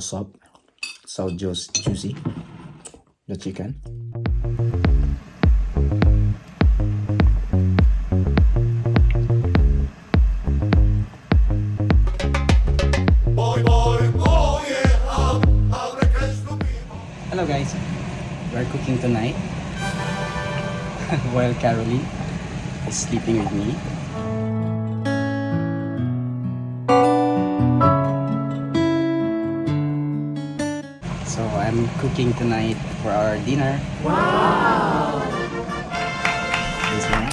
soft, so just juicy, the chicken. Hello guys, we are cooking tonight while Caroline is sleeping with me. So I'm cooking tonight for our dinner. Wow! This one.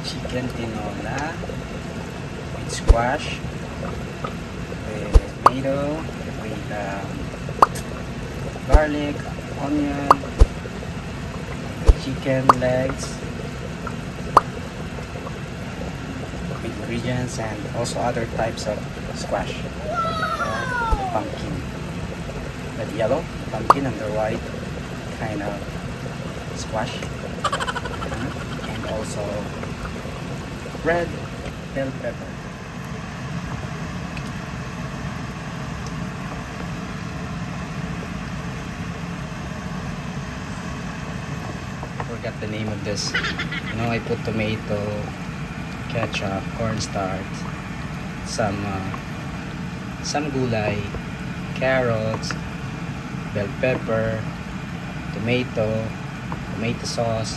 Chicken tinola with squash, with tomato, with garlic, onion, chicken legs, with ingredients, and also other types of squash. Pumpkin, the yellow pumpkin and the white kind of squash, and also red bell pepper. Forgot the name of this. I put tomato, ketchup, cornstarch, some gulay, carrots, bell pepper, tomato sauce.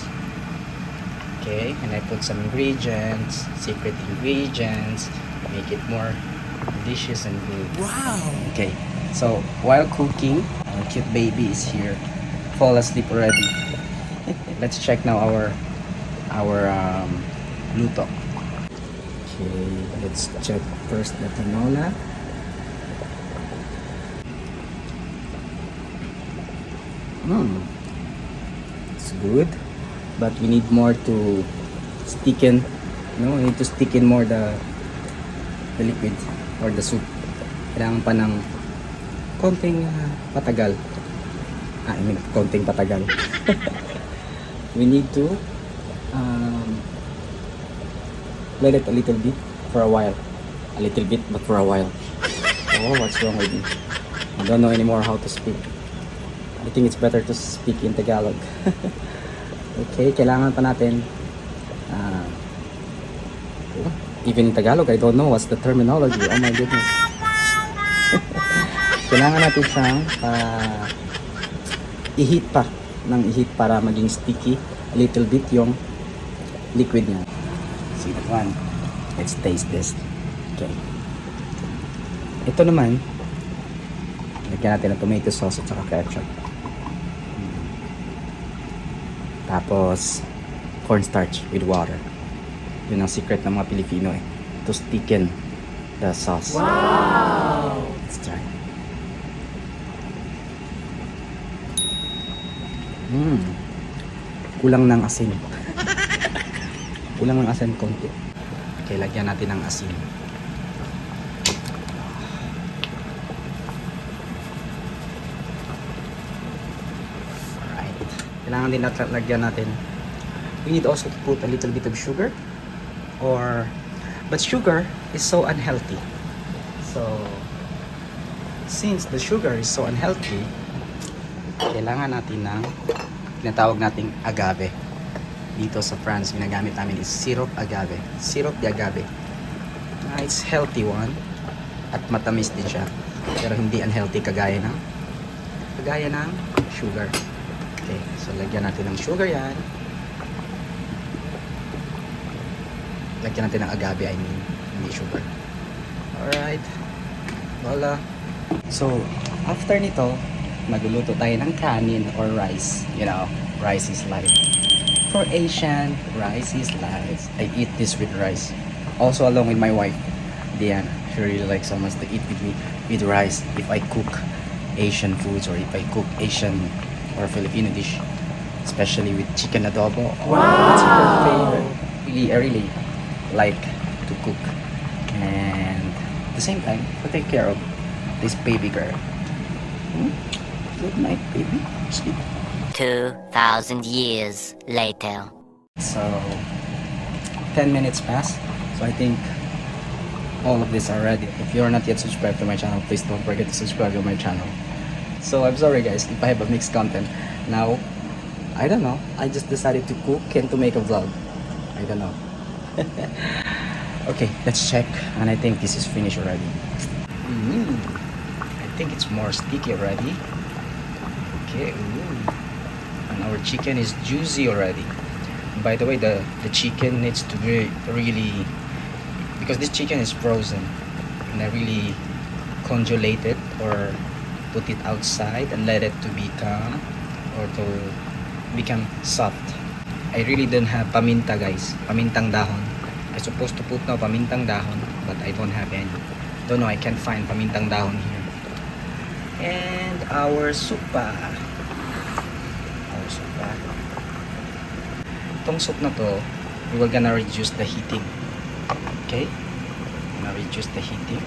Okay, and I put some ingredients, secret ingredients, make it more delicious and good. Wow! Okay, so while cooking, our cute baby is here, fall asleep already. Let's check now our luto. Okay, let's check first the tinola. It's good, but we need more to sticken. We need to sticken more the liquid or the soup. Kailangan pa ng konting patagal. Konting patagal. We need to let it a little bit for a while. A little bit, but for a while. Oh, what's wrong with me? I don't know anymore how to speak. I think it's better to speak in Tagalog. Okay, kailangan pa natin even in Tagalog, I don't know what's the terminology. Oh my goodness. Kailangan natin siyang i-heat pa ng i-heat para maging sticky a little bit yung liquid niya. See that one? Let's taste this. Okay. Ito naman, lagyan natin ng tomato sauce at saka ketchup. Tapos cornstarch with water. Yun ang secret ng mga Pilipino to sticken the sauce. Wow! Let's try. Kulang ng asin. Kulang ng asin konti. Okay, lagyan natin ng asin. Alright. Kailangan din lagyan natin. We need also to put a little bit of sugar. But sugar is so unhealthy. So, since the sugar is so unhealthy, kailangan natin ng tinatawag nating agave. Dito sa France, ginagamit namin is syrup agave. Syrup de agave. It's healthy one. At matamis din siya. Pero hindi unhealthy kagaya ng sugar. Okay, so lagyan natin ng sugar yan. Lagyan natin ng agave, hindi sugar. Alright. Voila. So, after nito, magluluto tayo ng kanin or rice. Rice is life. For Asian, rice is life. I eat this with rice. Also along with my wife, Diana. She really likes so much to eat with me with rice. If I cook Asian foods or if I cook Asian or Filipino dish, especially with chicken adobo. Wow! That's her favorite. I really like to cook. And at the same time, to take care of this baby girl. Good night, baby. Sleep. 2,000 years later. So 10 minutes passed. So I think all of these are ready. If you're not yet subscribed to my channel, please don't forget to subscribe to my channel. So I'm sorry guys if I have a mixed content. Now, I don't know. I just decided to cook and to make a vlog. I don't know. Okay, let's check. And I think this is finished already. I think it's more sticky already. Okay, and our chicken is juicy already. By the way, the chicken needs to be really, because this chicken is frozen, and I really congelate it or put it outside and let it to become or to become soft. I really don't have paminta guys, pamintang dahon. I supposed to put now pamintang dahon, but I don't have any. Don't know, I can't find pamintang dahon here. And our supa. Itong soup na to, we will gonna reduce the heating. Okay? Gonna reduce the heating.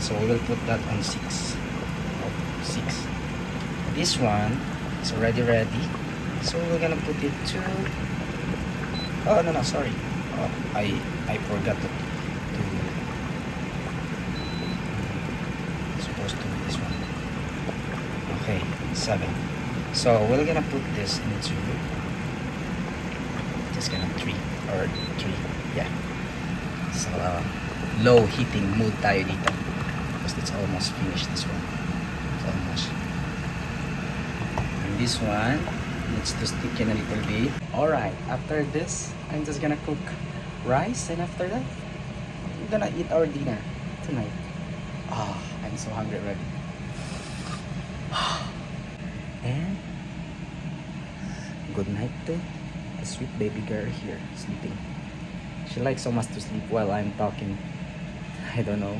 So we will put that on 6. Oh, 6. This one is already ready. So we're gonna put it to... Oh, no, sorry. Oh, I forgot to supposed to be this one. Okay, 7. So we're gonna put this into just gonna 3 or 3. Yeah. So low heating mood tayo dito because it's almost finished. This one. It's almost. And this one needs to stick in a little bit. Alright, after this, I'm just gonna cook rice, and after that, we're gonna eat our dinner tonight. I'm so hungry already. And good night to the sweet baby girl here sleeping. She likes so much to sleep while I'm talking. I don't know,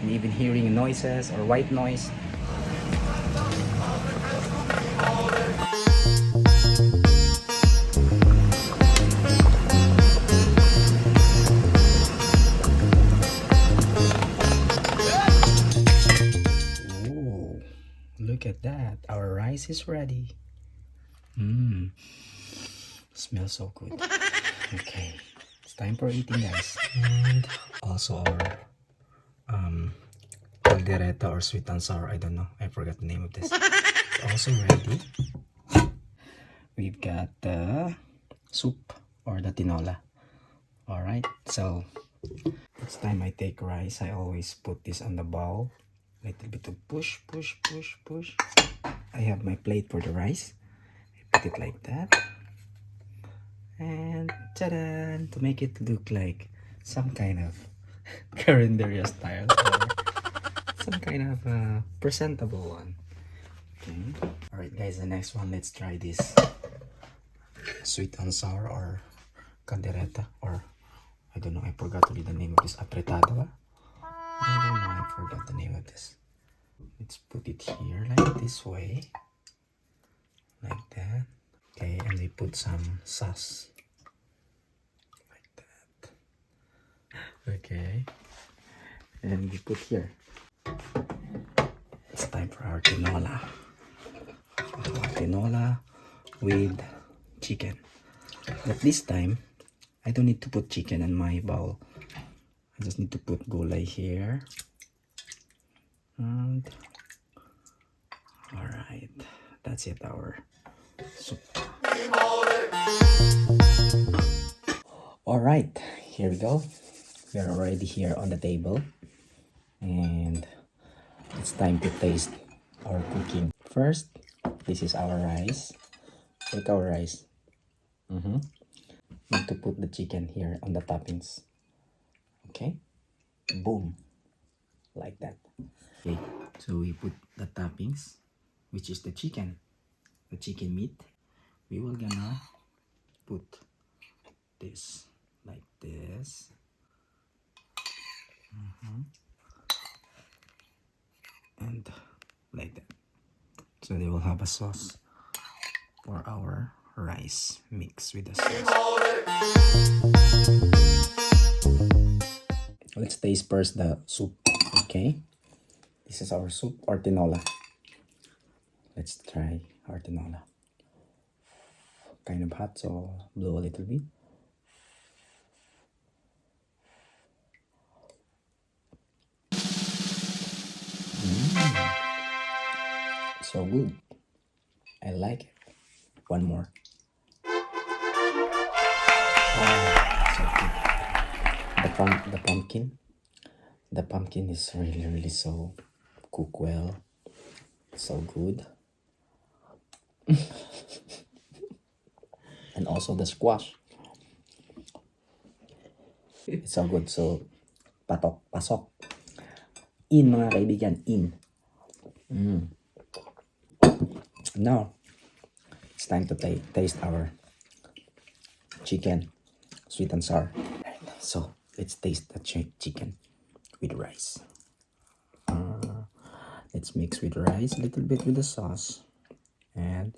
and even hearing noises or white noise. Look at that, our rice is ready. Smells so good. Okay, it's time for eating guys. And also our caldereta or sweet and sour, I don't know, I forgot the name of this. It's also ready. We've got the soup or the tinola. Alright, so it's time I take rice. I always put this on the bowl. Little bit of push. I have my plate for the rice. I put it like that. And ta-da! To make it look like some kind of carinderia style or some kind of presentable one. Okay. Alright guys, the next one, let's try this sweet and sour or caldereta, or I don't know, I forgot to read the name of this. Apretado? I don't know, I forgot the name of this. Let's put it here like this way. Like that. Okay, and we put some sauce. Like that. Okay. And we put here. It's time for our tinola. Our tinola with chicken. But this time, I don't need to put chicken in my bowl. I just need to put gulay here. And alright, that's it, our soup. Alright, here we go. We are already here on the table. And it's time to taste our cooking. First, this is our rice. Take our rice. Need to put the chicken here on the toppings. Okay, boom, like that. Okay, so we put the toppings, which is the chicken meat. We will gonna put this like this. And like that. So they will have a sauce for our rice mixed with the sauce. Let's taste first the soup. Okay, this is our soup or tinola. Let's try our tinola. Kind of hot, so blow a little bit. So good. I like it. One more. So good. The pumpkin. The pumpkin is really so cook well. So good. And also the squash. It's so good. So pasok. In mga kaibigan, in. Now, it's time to taste our chicken, sweet and sour. So let's taste the chicken with rice. Let's mix with rice a little bit with the sauce. And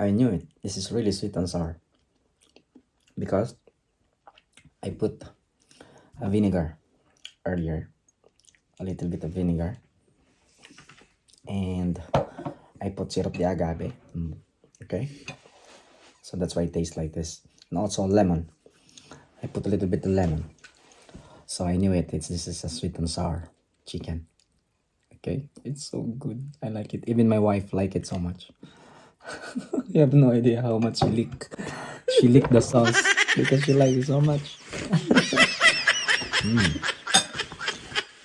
I knew it. This is really sweet and sour because I put a vinegar earlier, a little bit of vinegar, and I put syrup de agave. Okay, so that's why it tastes like this. And also lemon. I put a little bit of lemon, so I knew it. This is a sweet and sour chicken. Okay, it's so good. I like it. Even my wife like it so much. You have no idea how much she licked the sauce because she likes it so much.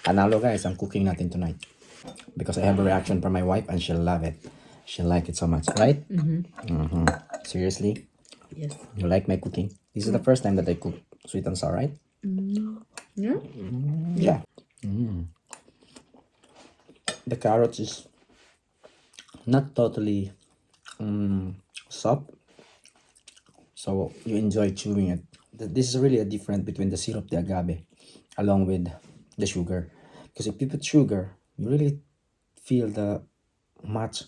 Panalo guys, ang cooking natin tonight. Because I have a reaction from my wife and she'll love it. She'll like it so much, right? Seriously? Yes. You like my cooking? This is the first time that I cook sweet and sour, right? Yeah. Yeah. The carrots is not totally soft, so you enjoy chewing it. This is really a difference between the syrup de agave along with the sugar, because if you put sugar you really feel the much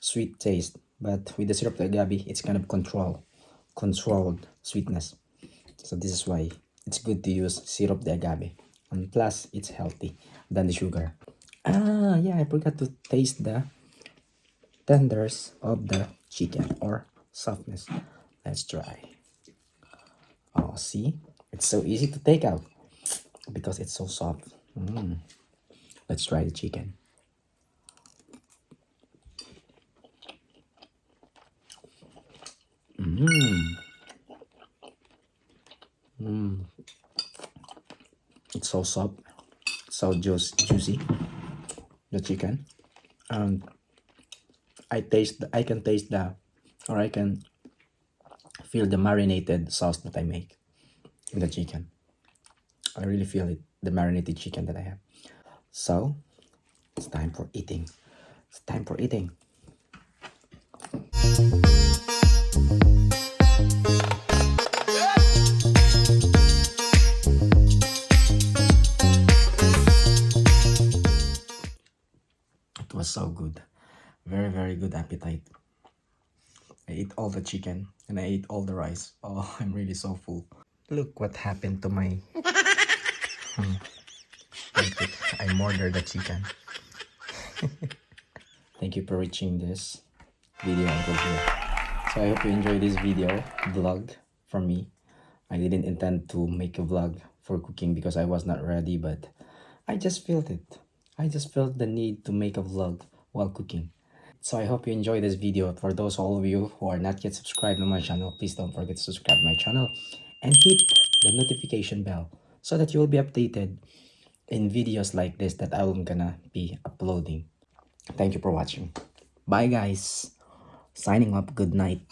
sweet taste, but with the syrup de agave it's kind of controlled sweetness. So this is why it's good to use syrup de agave, and plus it's healthy than the sugar. Yeah, I forgot to taste the tenders of the chicken or softness. Let's try. Oh, see, it's so easy to take out because it's so soft. Let's try the chicken. It's so soft, so juicy, the chicken, and I can taste I can feel the marinated sauce that I make in the chicken. I really feel it, the marinated chicken that I have. So it's time for eating. It's time for eating. It was so good. Very good appetite. I ate all the chicken and I ate all the rice. Oh, I'm really so full. Look what happened to my... I murdered the chicken. Thank you for reaching this video until here. So I hope you enjoyed this video vlog from me. I didn't intend to make a vlog for cooking because I was not ready, but I just felt it. I just felt the need to make a vlog while cooking. So I hope you enjoyed this video. For those all of you who are not yet subscribed to my channel, please don't forget to subscribe to my channel and hit the notification bell so that you will be updated in videos like this that I'm gonna be uploading. Thank you for watching. Bye guys. Signing up. Good night.